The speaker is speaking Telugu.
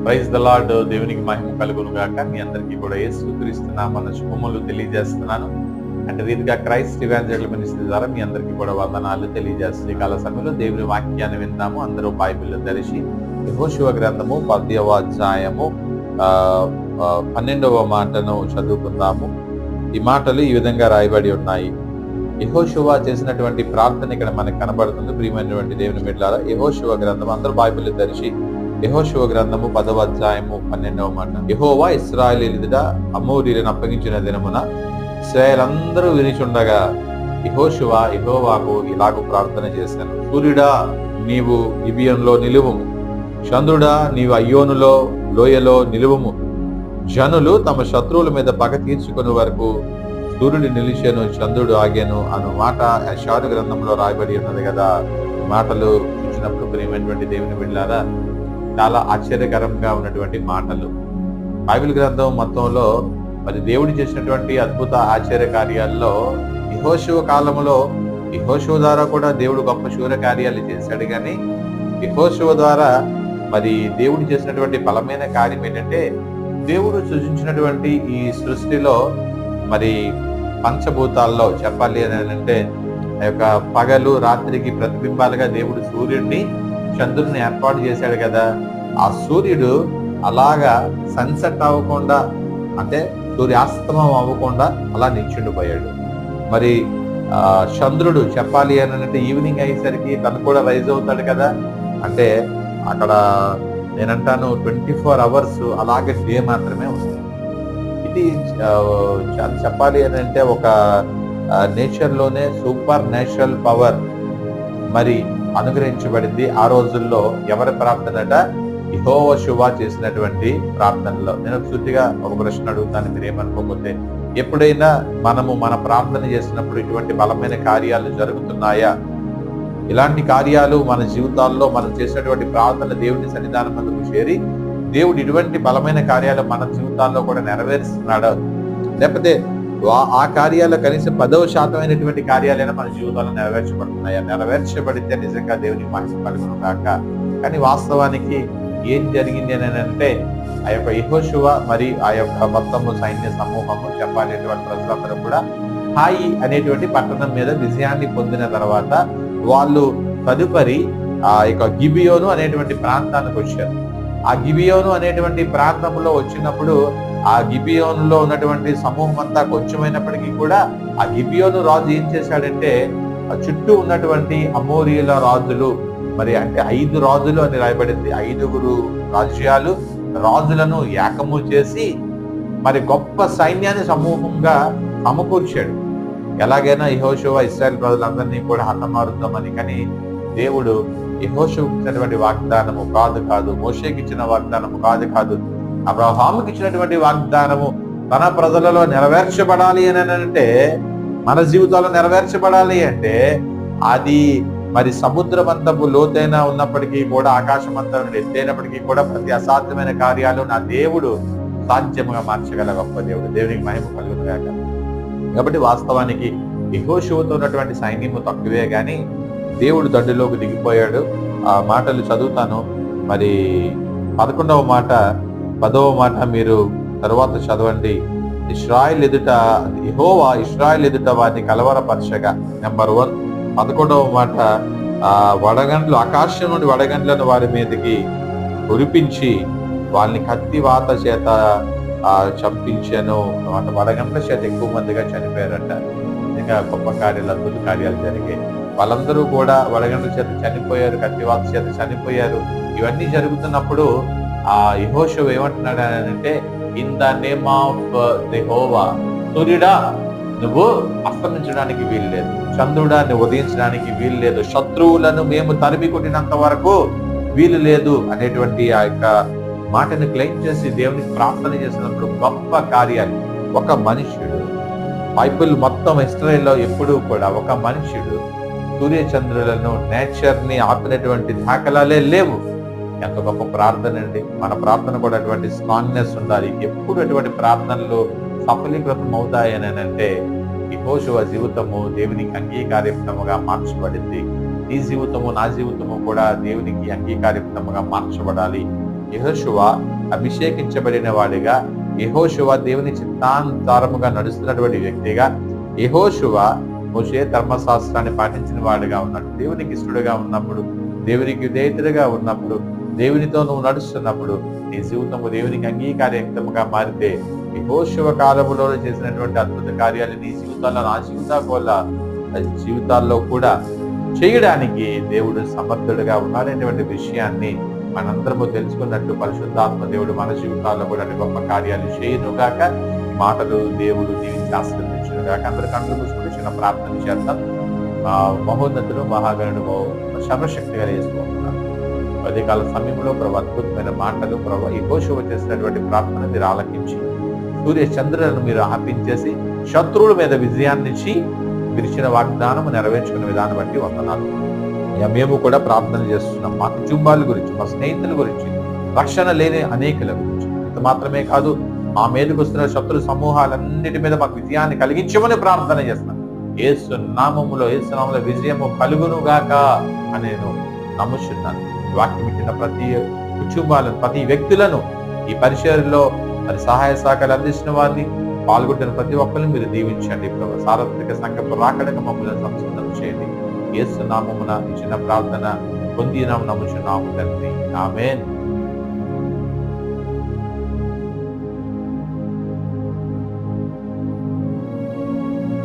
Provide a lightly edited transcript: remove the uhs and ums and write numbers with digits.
Praise the lord. దేవునికి మహిమ కలుగును గాక. మీ అందరికీ కూడా యేసుక్రీస్తు నామమున శుభములు తెలియజేస్తున్నాను. అంటే రీతిగా క్రైస్ట్ ఇవాంజలికల్ మినిస్ట్రీ ద్వారా మీ అందరికీ కూడా వందనాలు తెలియజేస్తుంది. కాల సమయంలో దేవుని వాక్యాన్ని విందాము. అందరూ బైబిల్ తెరిచి యెహోషువ గ్రంథము 10వ అధ్యాయము 12వ మాటను చదువుకుందాము. ఈ మాటలు ఈ విధంగా రాయబడి ఉన్నాయి. యెహోషువ చేసినటువంటి ప్రార్థన ఇక్కడ మనకు కనబడుతుంది. ప్రియమైనటువంటి దేవుని బిడ్డలారా, యెహోషువ గ్రంథం, అందరూ బైబిల్ తెరిచి యెహోషువ గ్రంథము 10వ అధ్యాయము 12వ మాట. యెహోవా ఇశ్రాయేలీయుల ఎదుట అమోరీయులను అప్పగించిన దినమున ఇశ్రాయేలందరూ వినిచుండగా యెహోవాకు ఇలాగూ ప్రార్థన చేశాను. సూర్యుడా, నీవు గిబియోనులో నిలువుము. చంద్రుడా, నీవు అయ్యోనులో లోయలో నిలువుము. జనులు తమ శత్రువుల మీద పగ తీర్చుకునే వరకు సూర్యుడు నిలిచెను, చంద్రుడు ఆగాను అను మాట యెషయా గ్రంథంలో రాయబడి ఉన్నది కదా. ఈ మాటలు చూసినప్పుడు ప్రియమైనటువంటి దేవుని బిడ్డలారా, చాలా ఆశ్చర్యకరంగా ఉన్నటువంటి మాటలు. బైబిల్ గ్రంథం మొత్తంలో మరి దేవుడు చేసినటువంటి అద్భుత ఆశ్చర్య కార్యాల్లో యెహోషువ కాలంలో యెహోషువ ద్వారా కూడా దేవుడు గొప్ప శూర కార్యాలు చేశాడు. కానీ యెహోషువ ద్వారా మరి దేవుడు చేసినటువంటి బలమైన కార్యం ఏంటంటే, దేవుడు సృజించినటువంటి ఈ సృష్టిలో మరి పంచభూతాల్లో చెప్పాలి అని అంటే ఆ యొక్క పగలు రాత్రికి ప్రతిబింబాలుగా దేవుడు సూర్యుడిని చంద్రుడిని ఏర్పాటు చేశాడు కదా. ఆ సూర్యుడు అలాగా సన్సెట్ అవ్వకుండా, అంటే సూర్యాస్తమం అవ్వకుండా అలా నిల్చుండిపోయాడు. మరి చంద్రుడు చెప్పాలి అని అంటే ఈవినింగ్ అయ్యేసరికి తను కూడా రైజ్ అవుతాడు కదా. అంటే అక్కడ నేనంటాను 24 hours అలాగే డే మాత్రమే ఉంది. ఇది చెప్పాలి అని అంటే ఒక నేచర్ లోనే సూపర్ నేచురల్ పవర్ మరి అనుగ్రహించబడింది. ఆ రోజుల్లో ఎవరి ప్రార్థనట? యెహోషువ చేసినటువంటి ప్రార్థనలో. నేను సూటిగా ఒక ప్రశ్న అడుగుతాను, మీరేమనుకోకపోతే. ఎప్పుడైనా మనము మన ప్రార్థన చేసినప్పుడు ఇటువంటి బలమైన కార్యాలు జరుగుతున్నాయా? ఇలాంటి కార్యాలు మన జీవితాల్లో మనం చేసినటువంటి ప్రార్థన దేవుని సన్నిధానం ముందుకు చేరి దేవుడు ఇటువంటి బలమైన కార్యాలు మన జీవితాల్లో కూడా నెరవేరుస్తున్నాడు, లేకపోతే ఆ కార్యాలు కనీసం 10% అయినటువంటి కార్యాలైనా మన జీవితాల్లో నెరవేర్చబడుతున్నాయా? నెరవేర్చబడితే నిజంగా దేవుని మహిమ కలుగును గాక. కానీ వాస్తవానికి ఏం జరిగింది అని అంటే, ఆ యొక్క యెహోషువ మరి ఆ యొక్క మొత్తము సైన్య సమూహము చెప్పాలనేటువంటి ప్రజలందరూ కూడా హాయి అనేటువంటి పట్టణం మీద విజయాన్ని పొందిన తర్వాత వాళ్ళు తదుపరి ఆ యొక్క గిబియోను అనేటువంటి ప్రాంతానికి వచ్చారు. ఆ గిబియోను అనేటువంటి ప్రాంతంలో వచ్చినప్పుడు ఆ గిబియోనులో ఉన్నటువంటి సమూహం అంతా కొంచెమైనప్పటికీ కూడా ఆ గిబియోను రాజు ఏం చేశాడంటే, ఆ చుట్టూ ఉన్నటువంటి అమోరీయుల రాజులు, మరి అంటే 5 రాజులు అని రాయబడింది, 5 రాజ్యాలు రాజులను ఏకము చేసి మరి గొప్ప సైన్యాన్ని సమూహంగా సమకూర్చాడు. ఎలాగైనా యెహోషువ ఇశ్రాయేల్ ప్రజలందరినీ కూడా హతమారుద్దామని. కానీ దేవుడు యెహోషువకు ఇచ్చినటువంటి వాగ్దానము కాదు, మోషేకి ఇచ్చిన వాగ్దానము కాదు, అబ్రహాముకి ఇచ్చినటువంటి వాగ్దానము తన ప్రజలలో నెరవేర్చబడాలి అని అంటే, మన జీవితాల్లో నెరవేర్చబడాలి అంటే అది మరి సముద్రమంతపు లోతైన ఉన్నప్పటికీ కూడా, ఆకాశమంతా ఎత్తైనప్పటికీ కూడా ప్రతి అసాధ్యమైన కార్యాలు నా దేవుడు సాధ్యముగా మార్చగల గొప్ప దేవుడు. దేవునికి మహిమ కలుగును గాక. కాబట్టి వాస్తవానికి యెహోషువతో ఉన్నటువంటి సైన్యము తక్కువే, కానీ దేవుడు దండులోకి దిగిపోయాడు. ఆ మాటలు చదువుతాను. మరి 11వ మాట 10వ మాట మీరు తరువాత చదవండి. ఇశ్రాయేలు ఎదుట యెహోవా ఇశ్రాయేలు ఎదుట వారిని కలవరపరచగా. నెంబర్ 1. 11వ మాట, వడగండ్లు, ఆకాశం నుండి వడగండ్లను వారి మీదకి కురిపించి వాళ్ళని కత్తి వాత చేత చంపించాను. వడగండ్ల చేత ఎక్కువ మందిగా చనిపోయారట. ఇంకా గొప్ప కార్యాలు, అద్భుత కార్యాలు జరిగాయి. వాళ్ళందరూ కూడా వడగండ్ల చేత చనిపోయారు, కత్తివాత చేత చనిపోయారు. ఇవన్నీ జరుగుతున్నప్పుడు ఆ యెహోషువ ఏమంటున్నాడు అని అంటే, ఇన్ ద నేమ్ ఆఫ్ యెహోవా, సూర్యుడా నువ్వు అస్తమించడానికి వీలు లేదు, చంద్రుడా నువ్వు ఉదయించడానికి వీలు లేదు, శత్రువులను మేము తరిమి కొట్టినంత వరకు వీలు లేదు అనేటువంటి ఆ యొక్క మాటను క్లెయిమ్ చేసి దేవునికి ప్రార్థన చేసినప్పుడు గొప్ప కార్యాలు. ఒక మనుష్యుడు, బైబిల్ మొత్తం హిస్టరీలో ఎప్పుడూ కూడా ఒక మనుష్యుడు సూర్య చంద్రులను, నేచర్ ని ఆపినటువంటి దాఖలాలే లేవు. ఎంత గొప్ప ప్రార్థన అండి. మన ప్రార్థన కూడా అటువంటి స్ట్రాంగ్నెస్ ఉండాలి. ఎప్పుడు అటువంటి ప్రార్థనలు సఫలీకృతం అవుతాయని అంటే, యెహోషువ జీవితము దేవునికి అంగీకారయుక్తముగా మార్చబడింది. నీ జీవితము నా జీవితము కూడా దేవునికి అంగీకారయుక్తముగా మార్చబడాలి. యెహోషువ అభిషేకించబడిన వాడిగా, యెహోషువ దేవుని చిత్తానుసారముగా నడుస్తున్నటువంటి వ్యక్తిగా, యెహోషువ మోషే ధర్మశాస్త్రాన్ని పాటించిన వాడిగా ఉన్నాడు. దేవునికి ఇష్టడుగా ఉన్నప్పుడు, దేవునికి విధేయతగా ఉన్నప్పుడు, దేవునితో నువ్వు నడుస్తున్నప్పుడు నీ జీవితము దేవునికి అంగీకారయుక్తముగా మారితే యెహోషువ కాలములో చేసినటువంటి అద్భుత కార్యాలు నీ జీవితాల్లో, నా జీవితాల్లో కూడా చేయడానికి దేవుడు సమర్థుడుగా ఉన్నాడనేటువంటి విషయాన్ని మనందరము తెలుసుకున్నట్టు పరిశుద్ధాత్మ దేవుడు మన జీవితాల్లో కూడా గొప్ప కార్యాలు చేయనుగాక. మాటలు దేవుడు దీవించి ఆశీర్వదించునుగాక. అందరూ కళ్ళు మూసుకుని చిన్న ప్రార్థన చేద్దాం. మహోన్నతులు, మహాగణుడు, సర్వశక్తి కలిగేసుకుంటున్నాను. ఉదయకాల సమయంలో ప్రభు అద్భుతమైన మాటలు, ప్రభు యెహోషువ చేసినటువంటి ప్రార్థన మీరు ఆలకించి సూర్య చంద్రులను మీరు ఆపించేసి శత్రువుల మీద విజయాన్ని ఇచ్చి విరిచిన వాగ్దానం నెరవేర్చుకునే విధానం బట్టి వందనాలు. మేము కూడా ప్రార్థన చేస్తున్నాం మా కుటుంబాల గురించి, మా స్నేహితుల గురించి, రక్షణ లేని అనేకుల గురించి. ఇంత మాత్రమే కాదు, మా మీదకి వస్తున్న శత్రు సమూహాలన్నిటి మీద మాకు విజయాన్ని కలిగించమని ప్రార్థన చేస్తున్నాం. యేసు నామములో విజయము కలుగును గాక అని నేను నమ్ముచున్నాను. వాక్యం ఇచ్చిన ప్రతి కుటుంబాలను, ప్రతి వ్యక్తులను, ఈ పరిచర్యలో మరి సహాయ సహకారాలు అందించిన వారిని, పాల్గొంటున్న ప్రతి ఒక్కరిని మీరు దీవించండి ప్రభు. సార్వత్రిక సంఖ్య రాకడక మమ్మల్ని సంసిద్ధం చేయండి. యేసు నామమున ఇచ్చిన ప్రార్థన పొందినాము, నమ్ముచున్నాము తండ్రి. ఆమేన్.